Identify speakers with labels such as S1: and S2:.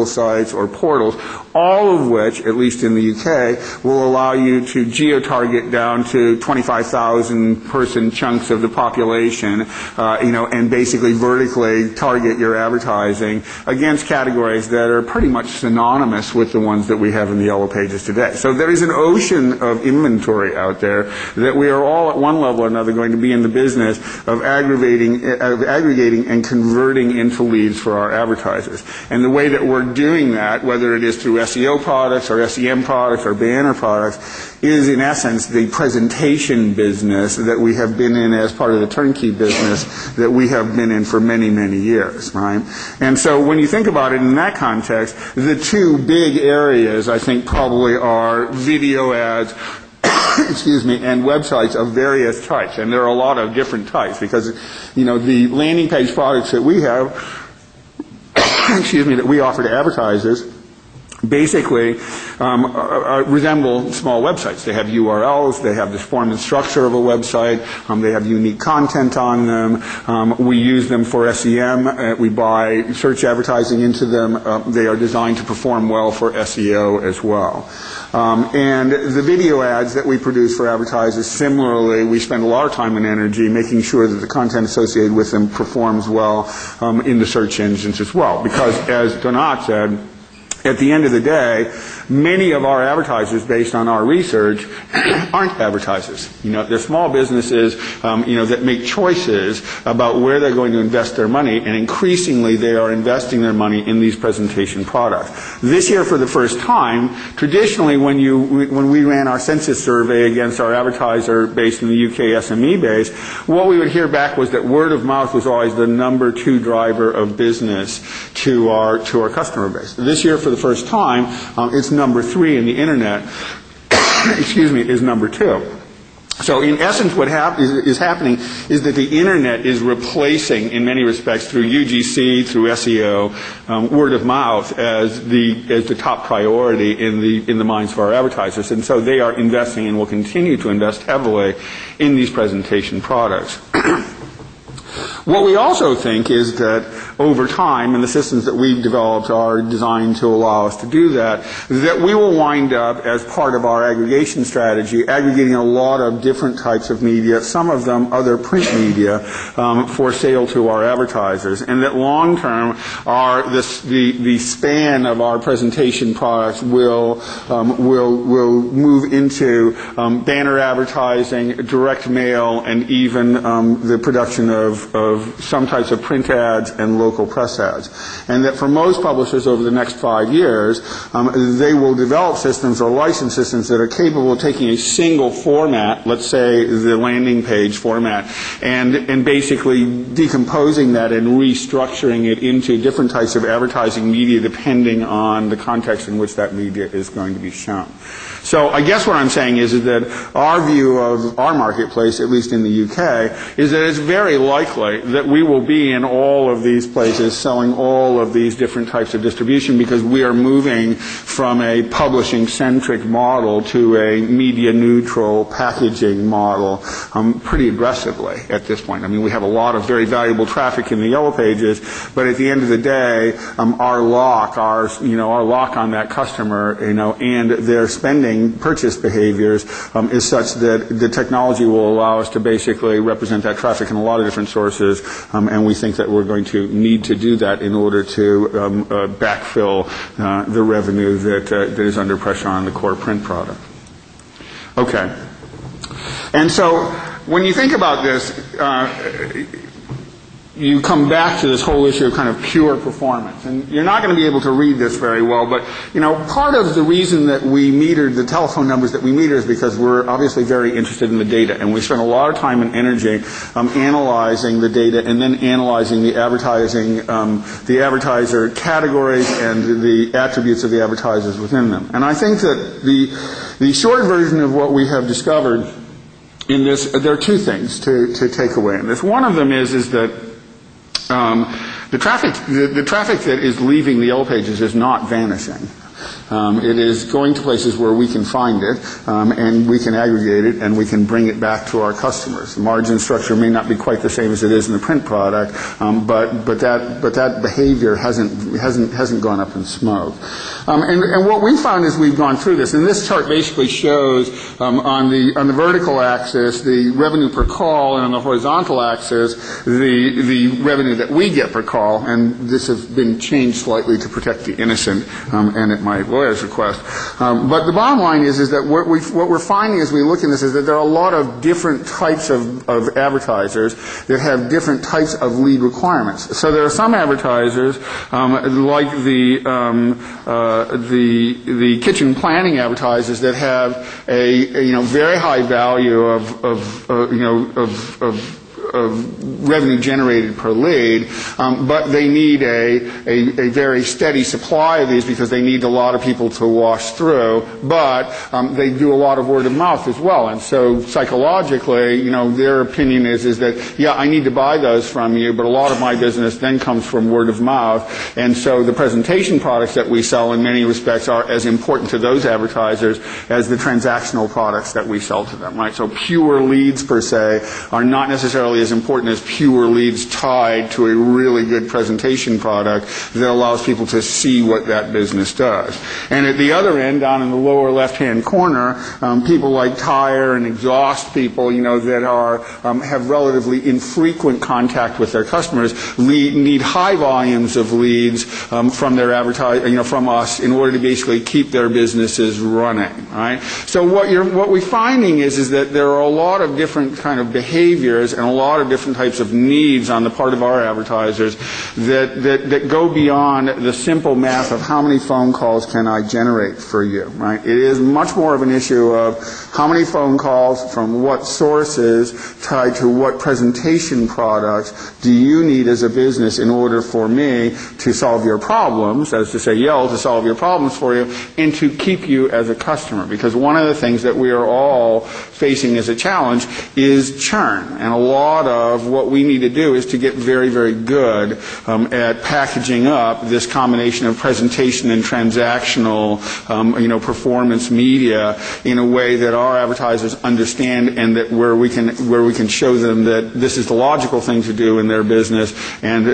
S1: sites or portals, all of which, at least in the UK, will allow you to geo-target down to 25,000 person chunks of the population, and basically vertically target your advertising against categories that are pretty much synonymous with the ones that we have in the Yellow Pages today. So there is an ocean of inventory out there that we are all at one level or another going to be in the business of aggregating and converting into leads for our advertisers. And the way that we're doing that, whether it is through SEO products or SEM products or banner products, is in essence the presentation business that we have been in as part of the turnkey business that we have been in for many, many years, right? And so when you think about it in that context, the two big areas I think probably are video ads and websites of various types. And there are a lot of different types because, the landing page products that we have, that we offer to advertisers, basically resemble small websites. They have URLs, they have the form and structure of a website, they have unique content on them, we use them for SEM, we buy search advertising into them, they are designed to perform well for SEO as well. And the video ads that we produce for advertisers, similarly, we spend a lot of time and energy making sure that the content associated with them performs well in the search engines as well. Because, as Donat said, at the end of the day, many of our advertisers, based on our research, aren't advertisers. They're small businesses, that make choices about where they're going to invest their money, and increasingly they are investing their money in these presentation products. This year, for the first time, traditionally when we ran our census survey against our advertiser base in the UK SME base, what we would hear back was that word of mouth was always the number 2 driver of business to our customer base. This year, for the first time, it's number 3, and the internet, is number 2. So in essence, what is happening is that the internet is replacing, in many respects, through UGC, through SEO, word of mouth as the top priority in the minds of our advertisers, and so they are investing and will continue to invest heavily in these presentation products. What we also think is that over time, and the systems that we've developed are designed to allow us to do that we will wind up, as part of our aggregation strategy, aggregating a lot of different types of media, some of them other print media, for sale to our advertisers. And that long term, the span of our presentation products will move into banner advertising, direct mail, and even the production of some types of print ads and local press ads. And that for most publishers over the next 5 years, they will develop systems or license systems that are capable of taking a single format, let's say the landing page format, and basically decomposing that and restructuring it into different types of advertising media depending on the context in which that media is going to be shown. So I guess what I'm saying is that our view of our marketplace, at least in the UK, is that it's very likely that we will be in all of these places selling all of these different types of distribution, because we are moving from a publishing-centric model to a media-neutral packaging model pretty aggressively at this point. I mean, we have a lot of very valuable traffic in the Yellow Pages, but at the end of the day, our lock on that customer, and their spending purchase behaviors is such that the technology will allow us to basically represent that traffic in a lot of different sources, and we think that we're going to need to do that in order to backfill the revenue that is under pressure on the core print product. Okay. And so when you think about this, you come back to this whole issue of kind of pure performance. And you're not going to be able to read this very well, but, part of the reason that we metered the telephone numbers that we meter is because we're obviously very interested in the data. And we spend a lot of time and energy analyzing the data and then analyzing the advertiser categories and the attributes of the advertisers within them. And I think that the short version of what we have discovered in this, there are two things to take away in this. One of them is that the traffic that is leaving the Yellow Pages is not vanishing. It is going to places where we can find it, and we can aggregate it, and we can bring it back to our customers. The margin structure may not be quite the same as it is in the print product, but that behavior hasn't gone up in smoke. And what we found as we've gone through this, and this chart basically shows on the vertical axis the revenue per call, and on the horizontal axis the revenue that we get per call, and this has been changed slightly to protect the innocent, and at my lawyer's request. But the bottom line is that what we're finding as we look at this is that there are a lot of different types of advertisers that have different types of lead requirements. So there are some advertisers, like the kitchen planning advertisers, that have a very high value of revenue generated per lead, but they need a very steady supply of these because they need a lot of people to wash through, but they do a lot of word of mouth as well. And so psychologically, their opinion is that, yeah, I need to buy those from you, but a lot of my business then comes from word of mouth. And so the presentation products that we sell in many respects are as important to those advertisers as the transactional products that we sell to them, right? So pure leads per se are not necessarily as important as pure leads tied to a really good presentation product that allows people to see what that business does. And at the other end, down in the lower left-hand corner, people like tire and exhaust people, that have relatively infrequent contact with their customers, need high volumes of leads from their from us in order to basically keep their businesses running, right? So what we're finding is that there are a lot of different kind of behaviors and a lot of different types of needs on the part of our advertisers that go beyond the simple math of how many phone calls can I generate for you, right? It is much more of an issue of how many phone calls from what sources tied to what presentation products do you need as a business in order for me to solve your problems, as to say, Yell, to solve your problems for you, and to keep you as a customer. Because one of the things that we are all facing as a challenge is churn. And a lot of what we need to do is to get very, very good at packaging up this combination of presentation and transactional, performance media in a way that our advertisers understand, and that where we can show them that this is the logical thing to do in their business, and